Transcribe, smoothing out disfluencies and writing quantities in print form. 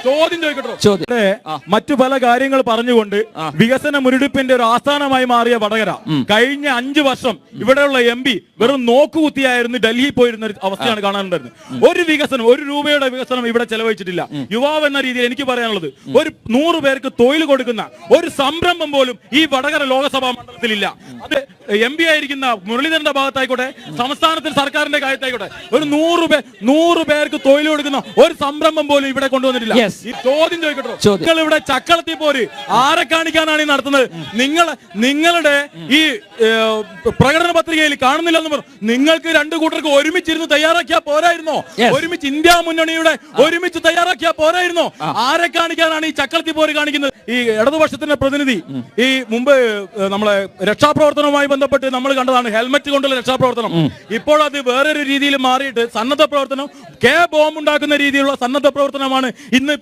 ചോദ്യം ചോദിക്കട്ടോ. മറ്റു പല കാര്യങ്ങൾ പറഞ്ഞുകൊണ്ട് വികസന മുരടിപ്പിന്റെ ഒരു ആസ്ഥാനമായി മാറിയ വടകര കഴിഞ്ഞ 5 വർഷം ഇവിടെയുള്ള MP വെറും നോക്കുകുത്തിയായിരുന്നു ഡൽഹിയിൽ പോയിരുന്ന ഒരു അവസ്ഥയാണ് കാണാനുണ്ടായിരുന്നത്. ഒരു വികസനം, 1 രൂപയുടെ വികസനം ഇവിടെ ചെലവഴിച്ചിട്ടില്ല. യുവാവ് എന്ന രീതിയിൽ എനിക്ക് പറയാനുള്ളത്, ഒരു 100 പേർക്ക് തൊഴിൽ കൊടുക്കുന്ന ഒരു സംരംഭം പോലും ഈ വടകര ലോകസഭാ മണ്ഡലത്തിലില്ല. അത് MP ആയിരിക്കുന്ന മുരളീധരന്റെ ഭാഗത്തായിക്കോട്ടെ, സംസ്ഥാനത്തിൽ സർക്കാരിന്റെ കാര്യത്തായിക്കോട്ടെ, ഒരു 100 പേർക്ക് തൊഴിൽ കൊടുക്കുന്ന ഒരു സംരംഭം പോലും ഇവിടെ കൊണ്ടുവന്നിട്ടില്ല. ഈ ചോദ്യം ചോദിക്കട്ടോ, നിങ്ങൾ ഇവിടെ ചക്കളത്തി പോര് ആരെ കാണിക്കാനാണ് ഈ നടത്തുന്നത്? നിങ്ങളുടെ ഈ പ്രകടന പത്രികയിൽ കാണുന്നില്ലെന്ന് പറഞ്ഞു. നിങ്ങൾക്ക് 2 കൂട്ടർക്ക് ഒരുമിച്ചിരുന്ന് തയ്യാറാക്കിയാൽ പോരായിരുന്നോ? ഒരുമിച്ച് ഇന്ത്യ മുന്നണിയുടെ ഒരുമിച്ച് തയ്യാറാക്കിയാൽ പോരായിരുന്നോ? ആരെ കാണിക്കാനാണ് ഈ ചക്കളത്തി പോര് കാണിക്കുന്നത്? ഈ ഇടതുപക്ഷത്തിന്റെ പ്രതിനിധി ഈ മുമ്പ് നമ്മളെ രക്ഷാപ്രവർത്തനവുമായി ബന്ധപ്പെട്ട് നമ്മൾ കണ്ടതാണ് ഹെൽമറ്റ് കൊണ്ടുള്ള രക്ഷാപ്രവർത്തനം. ഇപ്പോൾ അത് വേറൊരു രീതിയിൽ മാറിയിട്ട് സന്നദ്ധ പ്രവർത്തനം, ബോംബ് ഉണ്ടാക്കുന്ന രീതിയിലുള്ള സന്നദ്ധ പ്രവർത്തനമാണ് ഇന്ന്